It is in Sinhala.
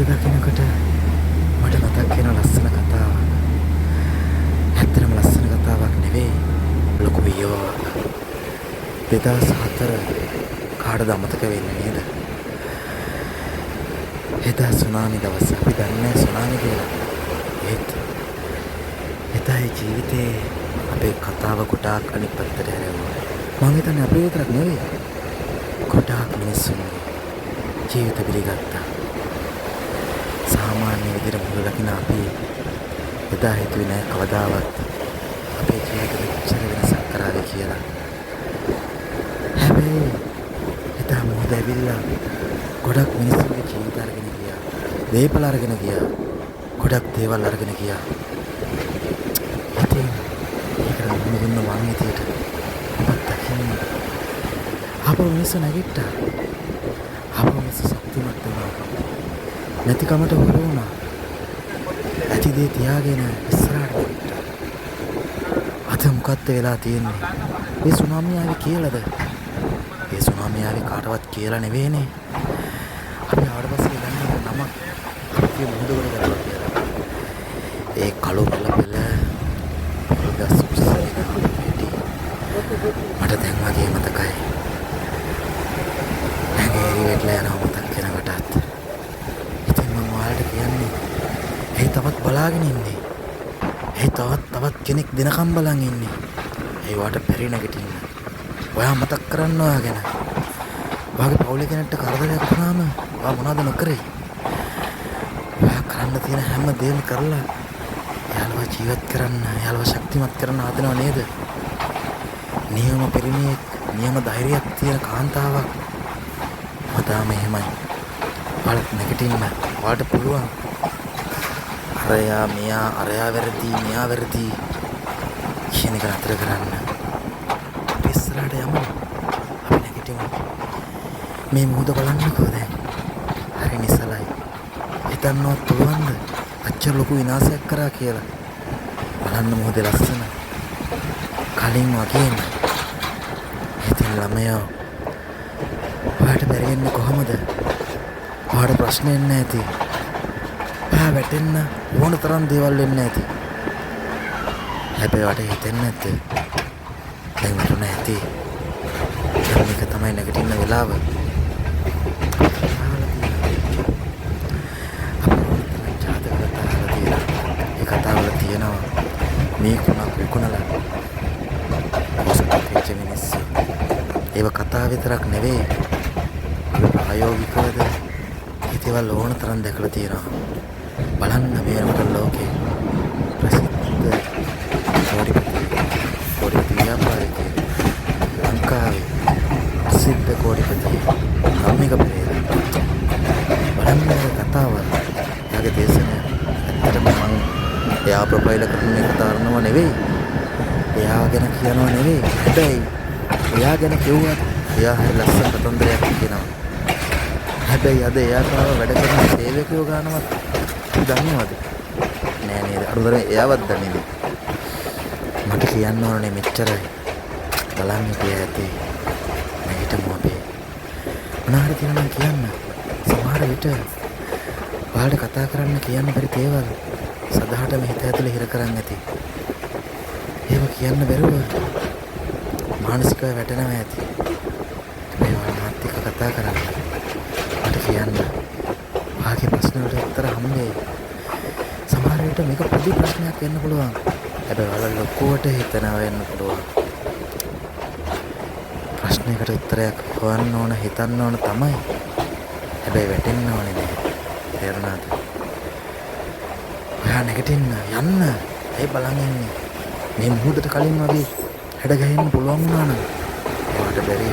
දකින්නකොට මට මතක් වෙන ලස්සන කතාවක්. ඇත්තටම ලස්සන කතාවක් නෙවෙයි, ලොකු වියෝවක්. 2004 කාටද අමතක වෙන්නේ නේද? එදා සුනාමි දවස. අපි දන්නේ සුනාමි කියලා. ඒත් එදායි ජීවිතේ අපේ කතාව ගොඩාක් අනිත් පැත්තට හැරෙවුවා. මම හිතන්නේ අපේ විතරක් නෙවෙයි, ගොඩාක් මිනිස්සුන්ගේ ජීවිත පිළිගත්තා. සාමාන්‍ය විදිහට මුල දකින අපි එදා හිතුවේ නෑ කවදාවත් අපේ ජීවිතේ මෙච්චර වෙනසක් කරාවි කියලා. හැබැයි එදා මොහොත ඇවිල්ලා ගොඩක් මිනිස්සුන්ගේ ජීවිත අරගෙන ගියා. දේපල අරගෙන ගියා. ගොඩක් දේවල් අරගෙන ගියා. ඉතින් ඒකට මුහුණ දුන්න මං හිතේට අපත් දකින්න අපෝ මිනිස්සු නැගිට්ටා. අපෝ මිනිස්සු ශක්තිමත් වුණා. නැතිකමට හොර වුණා. ඇති දේ තියාගෙන ඉස්සරහට ගියා. අද මොකක්ද වෙලා තියෙන්නේ? මේ සුනාමිය ආවේ කියලාද? ඒ සුනාමිය ආවේ කාටවත් කියලා නෙවෙයිනේ. අපි ආවට පස්සේ දන්නේ නම අපි මුහුදකට ගලවලා කියලා. ඒ කළු පෙළ ගස් උස්සගෙන මට දැන් වගේ මතකයි. ඇඟේ වෙట్లా යනවා මතක් වෙනකොටත්. ඉතින් මම ඔයාලට කියන්නේ ඒ තවත් බලාගෙන ඉන්නේ. ඒ තවත් කෙනෙක් දිනකම් බලන් ඉන්නේ. ඒ වාට පෙරි නැගිටින්න. ඔයා මතක් කරන්න ඔයා ගැන. ඔයාගේ පවුලේ කෙනෙක්ට කරදරයක් වුණාම ඔයා මොනවද නොකරේ? ඔයා කරන්න තියෙන හැම දෙයක්ම කරලා යාළුව ජීවත් කරන්න, යාළුව ශක්තිමත් කරන්න හදනව නේද? නියම පිරිමියෙක්, නියම ධෛර්යයක් තියෙන කාන්තාවක්. මතාම එහෙමයි. ඔයාලත් නැගිටින්න. ඔයාලට පුළුවන්. අරයා මෙයා, අරයා වැරදි, මෙයා වැරදි කියන එක නතර කරන්න. අපි ඉස්සරහට යමු. අපි නැගිටිමු. මේ මුහුද බලන්නකෝ දැන්. හරි නිසලයි. හිතන්නවත් පුළුවන්ද? අච්චර ලොකු විනාශයක් කරා කියලා. බලන්න මුහුදේ ලස්සන. කලින් වගේම. ඉතින් ළමයෝ ඔයාට බැරි වෙන්නේ කොහමද? ඔයාට ප්‍රශ්නයක් නැති. ඔයා වැටෙන්න ඕන තරම් දේවල් වෙන්නේ නැති. හැබැයි ඔයාට හිතෙන්නේ නැද්ද? දැන් වැටුණ ඇති. මේක තමයි නැගිටින්න වෙලාව. ඒ කතාවල තියෙනවා මේ කුණක් විකුණලා ඔසපත් වෙච්ච මිනිස්සු. ඒව කතා විතරක් නෙවෙයි, ප්‍රායෝගිකවද ඒකවල ඕන තරම් දැකලා තියෙනවා. බලන්න මේ වෙනකොට ලෝකේ ප්‍රසිද්ධ කෝටිපති ව්‍යාපාරිකයෙක් ලංකාවේ ප්‍රසිද්ධ කෝටිපති ධම්මික පෙරේරා. බලන්න මේ කතාව. එයාගේ දේශනය ඇත්තටම මම එයා ප්‍රොෆයිල් එකකට මේ කතා කරනව නෙවෙයි. එයා ගැන කියනව නෙවෙයි. හැබැයි එයා ගැන කිව්වත් එයා හරි ලස්සන කතන්දරයක් කියනවා. හැබැයි අද එයා කාව වැඩ කරන සේවකයෝ ගන්නවත් දන්නවද? නෑ නේද? අරුතරේ එයාවත් දන්නේ නෑ. මට කියන්න ඕනේ මෙච්චරයි. බලන්න හිටිය ඇති. නැගිටමු අපි. මොනාරි කියන්න කියන්න. සමහර විට ඔයාලට කතා කරන්න කියන්න බැරි දේවල් සදාටම හිත ඇතුලේ හිර කරන් ඇති. ඒව කියන්න බැරුව මානසිකව වැටෙනවා ඇති. මේ මාත් එක්ක කතා කරන්න. මට කියන්න. ඔයාගේ ප්‍රශ්න වලට උත්තර හම්බෙයි. සමහර විට මේක පොඩි ප්‍රශ්නයක් වෙන්න පුළුවන්. හැබැයි ඔයාලා ලොකුවට හිතනවා වෙන්න පුළුවන්. ප්‍රශ්නයකට උත්තරයක් හොයන්න ඕන, හිතන්න ඕන තමයි. හැබැයි වැටෙන්න ඕනේ නෑ. තේරුණාද? ඔයා නැගිටින්න යන්න. ඒ බලන් ඉන්නේ. මේ මුහුදට කලින් වගේ හැඩ ගහින්න පුළුවන් වුණා නම් ඔයාට බැරි